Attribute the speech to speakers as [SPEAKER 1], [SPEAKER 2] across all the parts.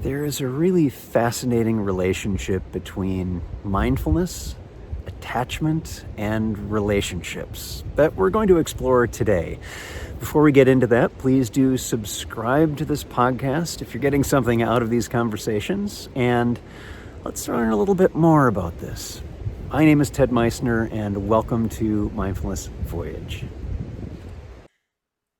[SPEAKER 1] There is a really fascinating relationship between mindfulness, attachment, and relationships that we're going to explore today. Before we get into that, please do subscribe to this podcast if you're getting something out of these conversations, and let's learn a little bit more about this. My name is Ted Meissner, and welcome to Mindfulness Voyage.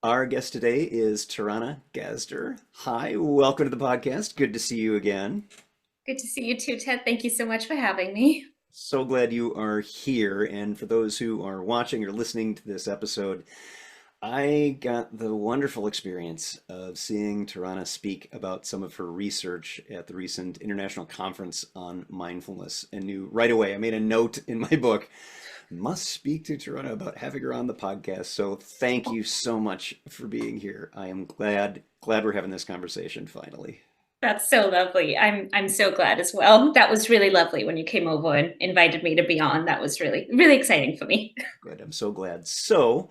[SPEAKER 1] Our guest today is Taranah Gazder. Hi, welcome to the podcast. Good to see you again.
[SPEAKER 2] Good to see you too, Ted. Thank you so much for having me.
[SPEAKER 1] So glad you are here. And for those who are watching or listening to this episode, I got the wonderful experience of seeing Taranah speak about some of her research at the recent International Conference on Mindfulness and knew right away, I made a note in my book, must speak to Taranah about having her on the podcast. So thank you so much for being here. I am glad we're having this conversation finally.
[SPEAKER 2] That's so lovely. I'm so glad as well. That was really lovely when you came over and invited me to be on. That was really exciting for me.
[SPEAKER 1] Good, I'm so glad. So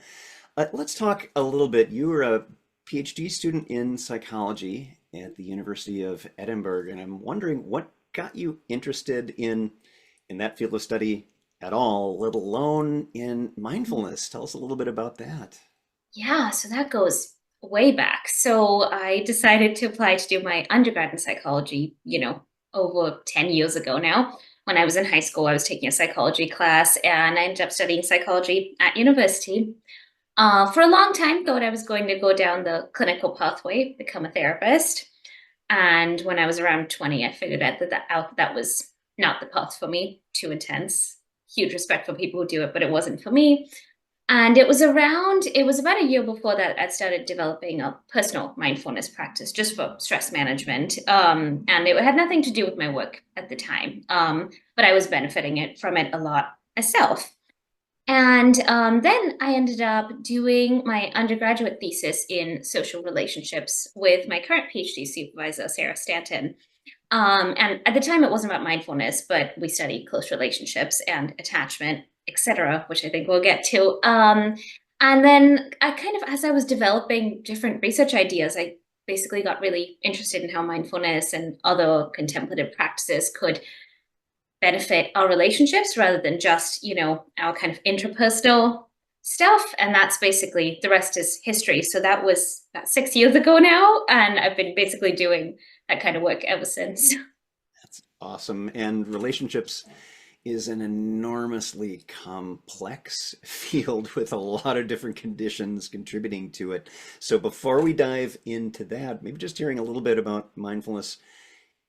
[SPEAKER 1] let's talk a little bit. You were a PhD student in psychology at the University of Edinburgh, and I'm wondering what got you interested in that field of study at all, let alone in mindfulness. Tell us a little bit about that.
[SPEAKER 2] Yeah, so that goes way back. So I decided to apply to do my undergrad in psychology, over 10 years ago now. When I was in high school, I was taking a psychology class and I ended up studying psychology at university. For a long time, thought I was going to go down the clinical pathway, become a therapist. And when I was around 20, I figured out that was not the path for me, too intense. Huge respect for people who do it, but it wasn't for me. And it was about a year before that I started developing a personal mindfulness practice just for stress management. And it had nothing to do with my work at the time, but I was benefiting from it a lot myself. And then I ended up doing my undergraduate thesis in social relationships with my current PhD supervisor, Sarah Stanton. And at the time, it wasn't about mindfulness, but we studied close relationships and attachment, etc., which I think we'll get to. And then as I was developing different research ideas, I basically got really interested in how mindfulness and other contemplative practices could benefit our relationships rather than just, our kind of interpersonal stuff. And that's basically the rest is history. So that was about 6 years ago now. And I've been basically doing that kind of work ever since.
[SPEAKER 1] That's awesome. And relationships is an enormously complex field with a lot of different conditions contributing to it. So before we dive into that, maybe just hearing a little bit about mindfulness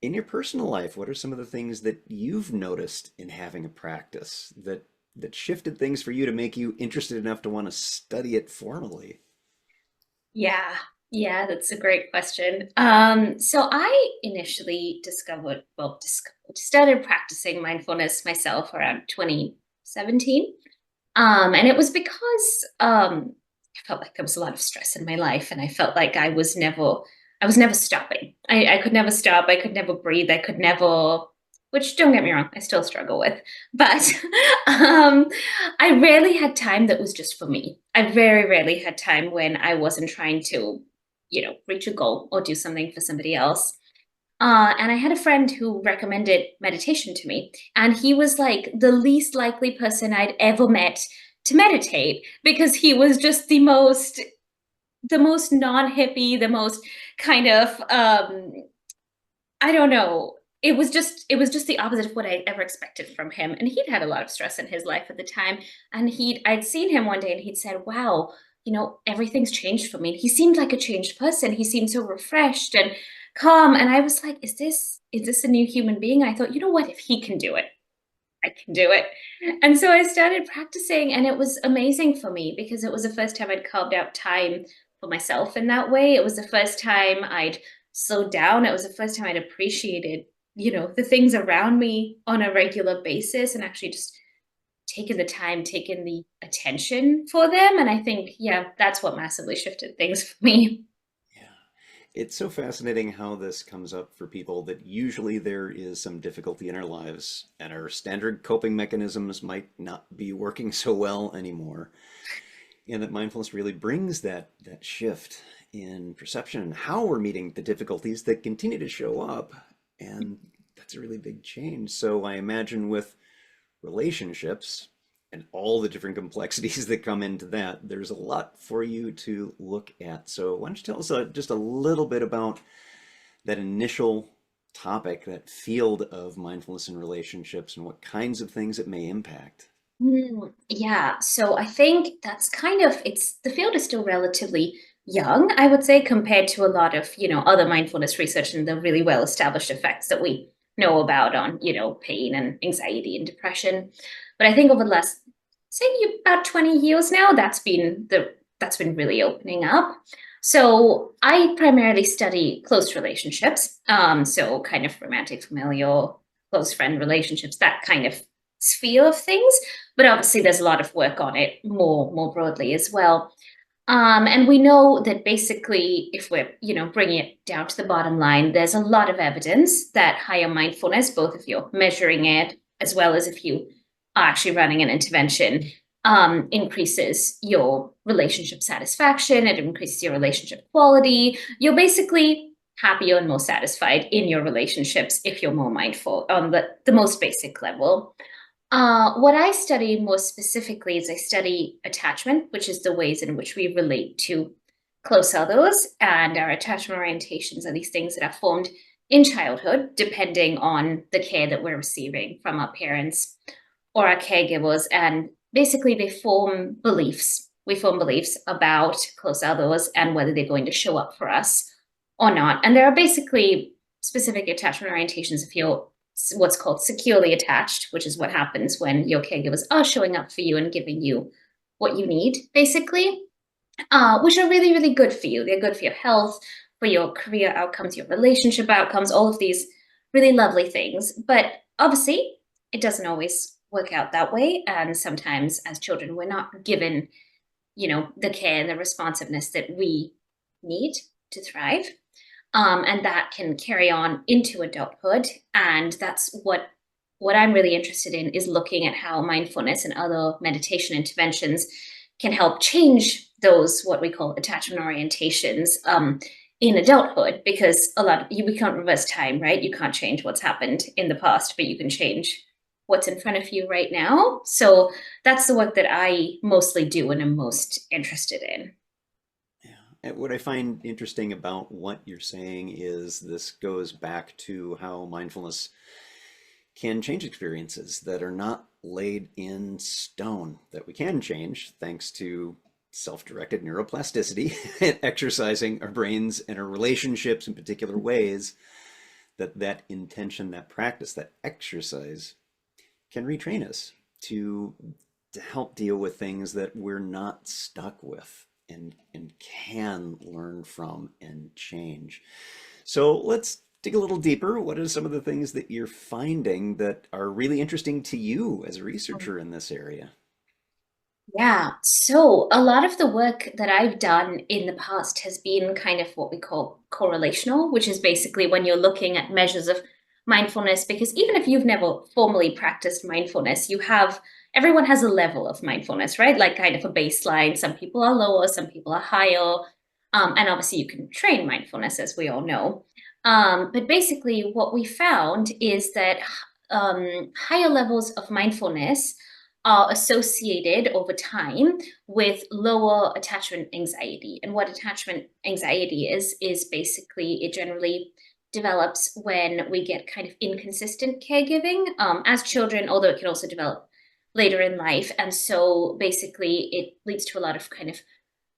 [SPEAKER 1] in your personal life. What are some of the things that you've noticed in having a practice that shifted things for you to make you interested enough to want to study it formally?
[SPEAKER 2] Yeah, yeah, that's a great question. So I initially started practicing mindfulness myself around 2017. And it was because I felt like there was a lot of stress in my life, and I felt like I was never stopping. I could never stop. I could never breathe. I could never, which don't get me wrong, I still struggle with. But um, I rarely had time that was just for me. I very rarely had time when I wasn't trying to, reach a goal or do something for somebody else. And I had a friend who recommended meditation to me, and he was like the least likely person I'd ever met to meditate because he was just the most non-hippie, the most kind of I don't know. It was just the opposite of what I'd ever expected from him. And he'd had a lot of stress in his life at the time. And I'd seen him one day and he'd said, wow, everything's changed for me. And he seemed like a changed person. He seemed so refreshed and calm. And I was like, is this a new human being? I thought, you know what, if he can do it, I can do it. And so I started practicing, and it was amazing for me because it was the first time I'd carved out time for myself in that way. It was the first time I'd slowed down. It was the first time I'd appreciated, the things around me on a regular basis and actually just taken the time, taken the attention for them. And I think, yeah, that's what massively shifted things for me.
[SPEAKER 1] Yeah. It's so fascinating how this comes up for people that usually there is some difficulty in our lives and our standard coping mechanisms might not be working so well anymore. And that mindfulness really brings that shift in perception and how we're meeting the difficulties that continue to show up. And that's a really big change. So I imagine with relationships and all the different complexities that come into that, there's a lot for you to look at. So why don't you tell us just a little bit about that initial topic, that field of mindfulness and relationships, and what kinds of things it may impact?
[SPEAKER 2] Yeah, so I think that's kind of it's the field is still relatively young, I would say, compared to a lot of, other mindfulness research and the really well-established effects that we know about on, pain and anxiety and depression. But I think over the last, say, about 20 years now, that's been really opening up. So I primarily study close relationships, so kind of romantic, familial, close friend relationships, that kind of sphere of things. But obviously, there's a lot of work on it more broadly as well. And we know that basically, if we're bringing it down to the bottom line, there's a lot of evidence that higher mindfulness, both if you're measuring it as well as if you are actually running an intervention, increases your relationship satisfaction. It increases your relationship quality. You're basically happier and more satisfied in your relationships if you're more mindful on the most basic level. What I study more specifically is I study attachment, which is the ways in which we relate to close others. And our attachment orientations are these things that are formed in childhood, depending on the care that we're receiving from our parents or our caregivers. And basically, they form beliefs. We form beliefs about close others and whether they're going to show up for us or not. And there are basically specific attachment orientations if you're what's called securely attached, which is what happens when your caregivers are showing up for you and giving you what you need, basically, which are really, really good for you. They're good for your health, for your career outcomes, your relationship outcomes, all of these really lovely things. But obviously, it doesn't always work out that way. And sometimes as children, we're not given, the care and the responsiveness that we need to thrive. And that can carry on into adulthood. And that's what I'm really interested in is looking at how mindfulness and other meditation interventions can help change those what we call attachment orientations in adulthood. Because we can't reverse time, right? You can't change what's happened in the past, but you can change what's in front of you right now. So that's the work that I mostly do and am most interested in.
[SPEAKER 1] Yeah. And what I find interesting about what you're saying is this goes back to how mindfulness can change experiences that are not laid in stone, that we can change thanks to self-directed neuroplasticity and exercising our brains and our relationships in particular ways, that intention, that practice, that exercise can retrain us to help deal with things that we're not stuck with and can learn from and change. So let's dig a little deeper. What are some of the things that you're finding that are really interesting to you as a researcher in this area?
[SPEAKER 2] Yeah. So a lot of the work that I've done in the past has been kind of what we call correlational, which is basically when you're looking at measures of mindfulness, because even if you've never formally practiced mindfulness, everyone has a level of mindfulness, right? Like kind of a baseline. Some people are lower, some people are higher. And obviously you can train mindfulness, as we all know. But basically what we found is that higher levels of mindfulness are associated over time with lower attachment anxiety. And what attachment anxiety is basically it generally develops when we get kind of inconsistent caregiving as children, although it can also develop later in life. And so basically it leads to a lot of kind of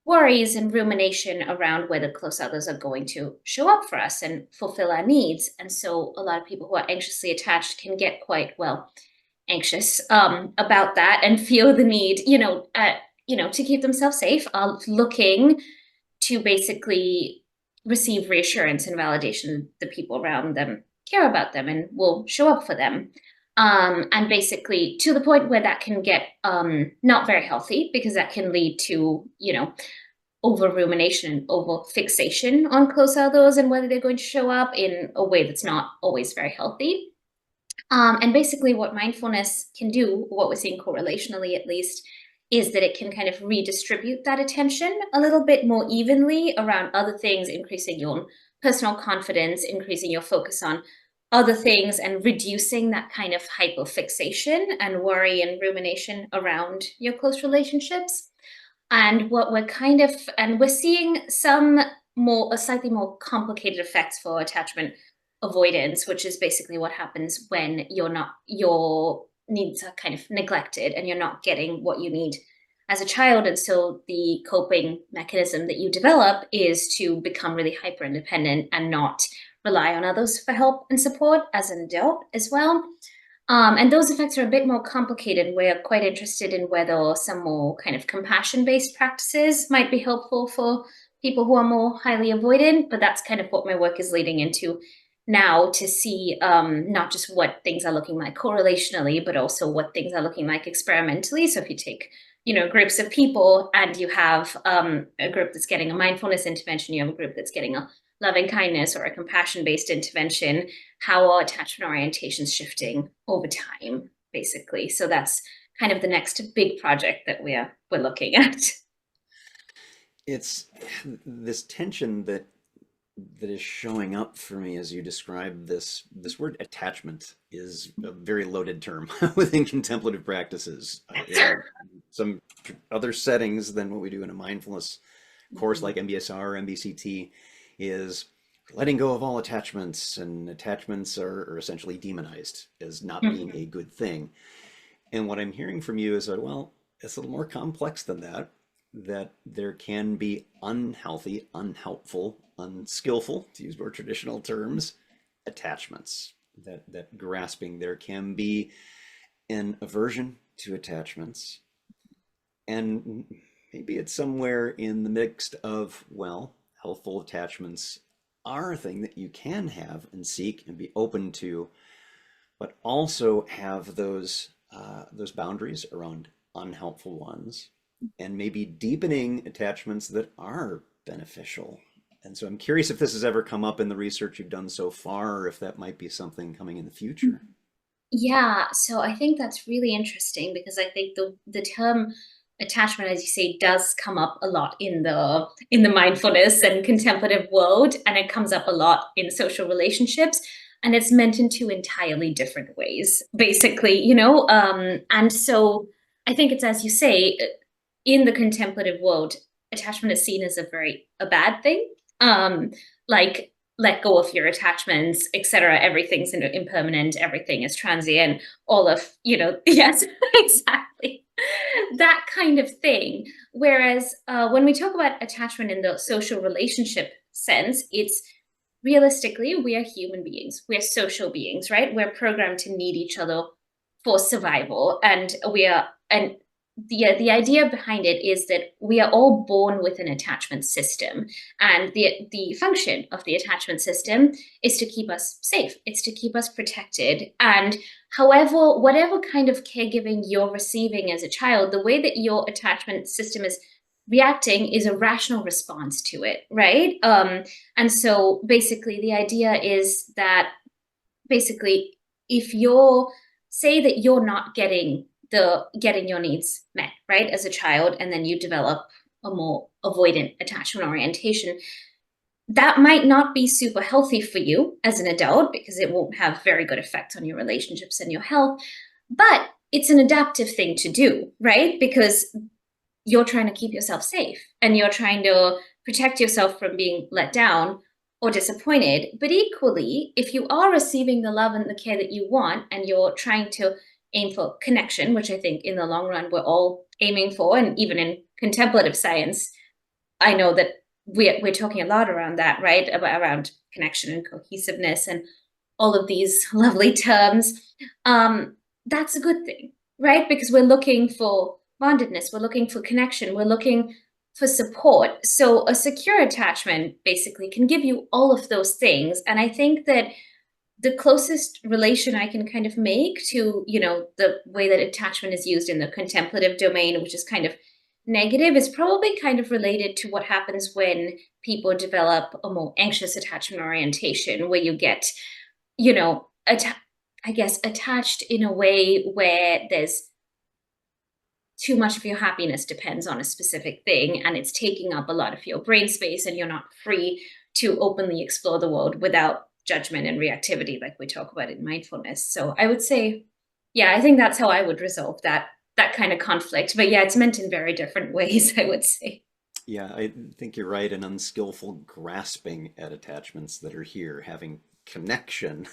[SPEAKER 2] worries and rumination around whether close others are going to show up for us and fulfill our needs. And so a lot of people who are anxiously attached can get quite anxious about that and feel the need, to keep themselves safe, looking to basically receive reassurance and validation the people around them care about them and will show up for them. And basically to the point where that can get not very healthy because that can lead to, over rumination and over fixation on close others and whether they're going to show up in a way that's not always very healthy. And basically, what mindfulness can do, what we're seeing correlationally at least, is that it can kind of redistribute that attention a little bit more evenly around other things, increasing your personal confidence, increasing your focus on other things, and reducing that kind of hyperfixation and worry and rumination around your close relationships. And what we're kind of, and we're seeing some more, slightly more complicated effects for attachment avoidance, which is basically what happens when your needs are kind of neglected and you're not getting what you need as a child. And so the coping mechanism that you develop is to become really hyper independent and not rely on others for help and support as an adult as well. And those effects are a bit more complicated. We're quite interested in whether some more kind of compassion-based practices might be helpful for people who are more highly avoidant, but that's kind of what my work is leading into now, to see not just what things are looking like correlationally, but also what things are looking like experimentally. So if you take, groups of people and you have a group that's getting a mindfulness intervention, you have a group that's getting a loving kindness or a compassion-based intervention, how are attachment orientations shifting over time, basically. So that's kind of the next big project that we're looking at.
[SPEAKER 1] It's this tension that is showing up for me as you describe this word attachment is a very loaded term within contemplative practices. In some other settings than what we do in a mindfulness course like MBSR or MBCT is letting go of all attachments, and attachments are essentially demonized as not being a good thing. And what I'm hearing from you is that, well, it's a little more complex than that, that there can be unhealthy, unhelpful, unskillful, to use more traditional terms, attachments, that grasping. There can be an aversion to attachments. And maybe it's somewhere in the mix of, well, healthful attachments are a thing that you can have and seek and be open to, but also have those boundaries around unhelpful ones, and maybe deepening attachments that are beneficial. And so I'm curious if this has ever come up in the research you've done so far, or if that might be something coming in the future.
[SPEAKER 2] Yeah, so I think that's really interesting because I think the term attachment, as you say, does come up a lot in the mindfulness and contemplative world, and it comes up a lot in social relationships, and it's meant in two entirely different ways, basically, And so I think it's, as you say, in the contemplative world, attachment is seen as a bad thing. Like, let go of your attachments, etc. Everything's impermanent, everything is transient, all of, yes, exactly. That kind of thing. Whereas when we talk about attachment in the social relationship sense, it's realistically, we are human beings. We're social beings, right? We're programmed to need each other for survival. And the idea behind it is that we are all born with an attachment system, and the function of the attachment system is to keep us safe. It's to keep us protected. And however, whatever kind of caregiving you're receiving as a child, the way that your attachment system is reacting is a rational response to it, right? And so basically, the idea is that basically, if you're say that you're not getting your needs met, right, as a child, and then you develop a more avoidant attachment orientation, that might not be super healthy for you as an adult because it won't have very good effects on your relationships and your health. But it's an adaptive thing to do, right? Because you're trying to keep yourself safe and you're trying to protect yourself from being let down or disappointed. But equally, if you are receiving the love and the care that you want and you're trying to aim for connection, which I think in the long run we're all aiming for, and even in contemplative science, I know that we're talking a lot around that, right? Around connection and cohesiveness and all of these lovely terms. That's a good thing, right? Because we're looking for bondedness, we're looking for connection, we're looking for support. So a secure attachment basically can give you all of those things. And I think that the closest relation I can kind of make to, the way that attachment is used in the contemplative domain, which is kind of negative, is probably kind of related to what happens when people develop a more anxious attachment orientation, where you get, I guess, attached in a way where there's too much of your happiness depends on a specific thing and it's taking up a lot of your brain space and you're not free to openly explore the world without judgment and reactivity like we talk about in mindfulness. So I would say, yeah, I think that's how I would resolve that kind of conflict. But yeah, it's meant in very different ways, I would say.
[SPEAKER 1] Yeah, I think you're right. An unskillful grasping at attachments that are here, having connection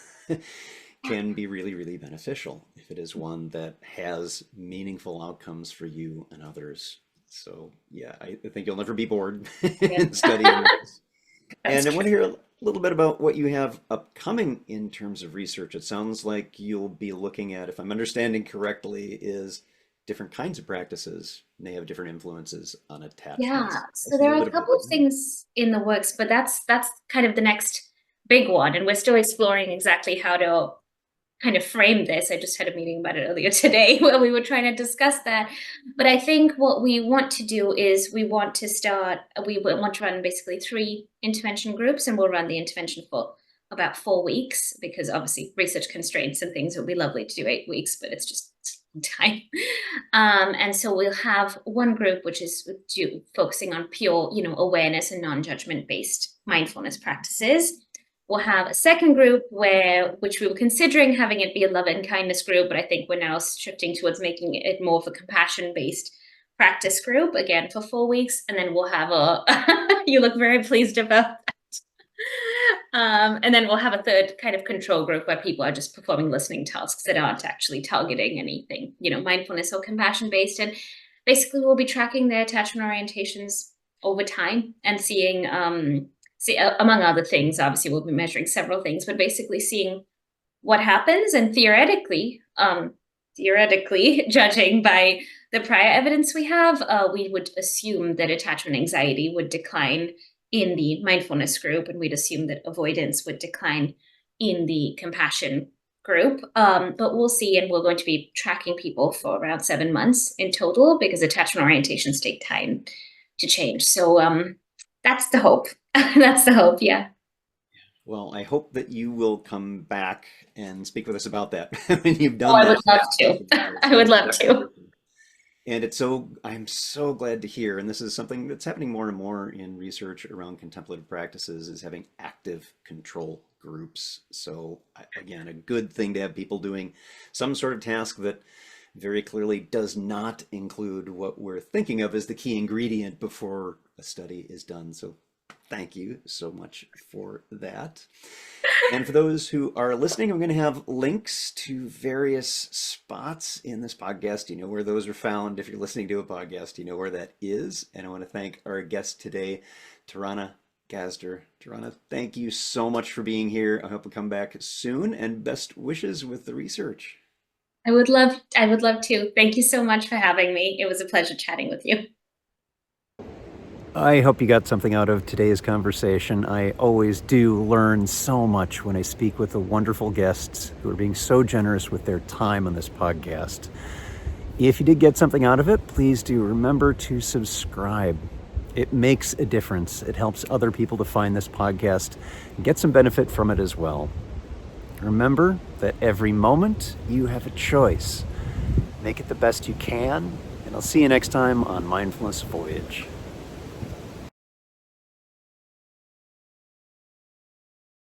[SPEAKER 1] can be really, really beneficial if it is one that has meaningful outcomes for you and others. So, yeah, I think you'll never be bored
[SPEAKER 2] Yeah.
[SPEAKER 1] in studying this.
[SPEAKER 2] That's
[SPEAKER 1] And I want
[SPEAKER 2] true.
[SPEAKER 1] to hear a little bit about what you have upcoming in terms of research. It sounds like you'll be looking at, if I'm understanding correctly, is different kinds of practices may have different influences on
[SPEAKER 2] Yeah,
[SPEAKER 1] attachments. Tell
[SPEAKER 2] so
[SPEAKER 1] us a
[SPEAKER 2] there
[SPEAKER 1] little
[SPEAKER 2] are
[SPEAKER 1] bit
[SPEAKER 2] a
[SPEAKER 1] about
[SPEAKER 2] couple of
[SPEAKER 1] that.
[SPEAKER 2] things in the works, but that's kind of the next big one, and we're still exploring exactly how to kind of frame this. I just had a meeting about it earlier today where we were trying to discuss that. But I think what we want to do is we want to run basically three intervention groups, and we'll run the intervention for about 4 weeks because obviously research constraints and things. It would be lovely to do 8 weeks, but it's just time. And so we'll have one group which is focusing on pure, awareness and non-judgment based mindfulness practices. We'll have a second group which we were considering having it be a love and kindness group, but I think we're now shifting towards making it more of a compassion-based practice group, again for 4 weeks. And then we'll have you look very pleased about and then we'll have a third kind of control group where people are just performing listening tasks that aren't actually targeting anything, mindfulness or compassion based. And basically, we'll be tracking their attachment orientations over time and seeing, among other things, obviously, we'll be measuring several things, but basically seeing what happens and theoretically judging by the prior evidence we have, we would assume that attachment anxiety would decline in the mindfulness group, and we'd assume that avoidance would decline in the compassion group. But we'll see, and we're going to be tracking people for around 7 months in total because attachment orientations take time to change. So that's the hope. That's the hope, yeah.
[SPEAKER 1] Well, I hope that you will come back and speak with us about that when you've
[SPEAKER 2] Oh,
[SPEAKER 1] done
[SPEAKER 2] I would
[SPEAKER 1] that
[SPEAKER 2] love
[SPEAKER 1] piece
[SPEAKER 2] to.
[SPEAKER 1] of the course.
[SPEAKER 2] I
[SPEAKER 1] That
[SPEAKER 2] would
[SPEAKER 1] would be
[SPEAKER 2] love to.
[SPEAKER 1] wonderful. And I'm so glad to hear, and this is something that's happening more and more in research around contemplative practices, is having active control groups. So again, a good thing to have people doing some sort of task that very clearly does not include what we're thinking of as the key ingredient before a study is done. So thank you so much for that. And for those who are listening, I'm going to have links to various spots in this podcast. You know where those are found. If you're listening to a podcast, you know where that is. And I want to thank our guest today, Taranah Gazder. Taranah, thank you so much for being here. I hope you come back soon and best wishes with the research.
[SPEAKER 2] I would love to. Thank you so much for having me. It was a pleasure chatting with you.
[SPEAKER 1] I hope you got something out of today's conversation. I always do learn so much when I speak with the wonderful guests who are being so generous with their time on this podcast. If you did get something out of it, please do remember to subscribe. It makes a difference. It helps other people to find this podcast and get some benefit from it as well. Remember that every moment you have a choice. Make it the best you can, and I'll see you next time on Mindfulness Voyage.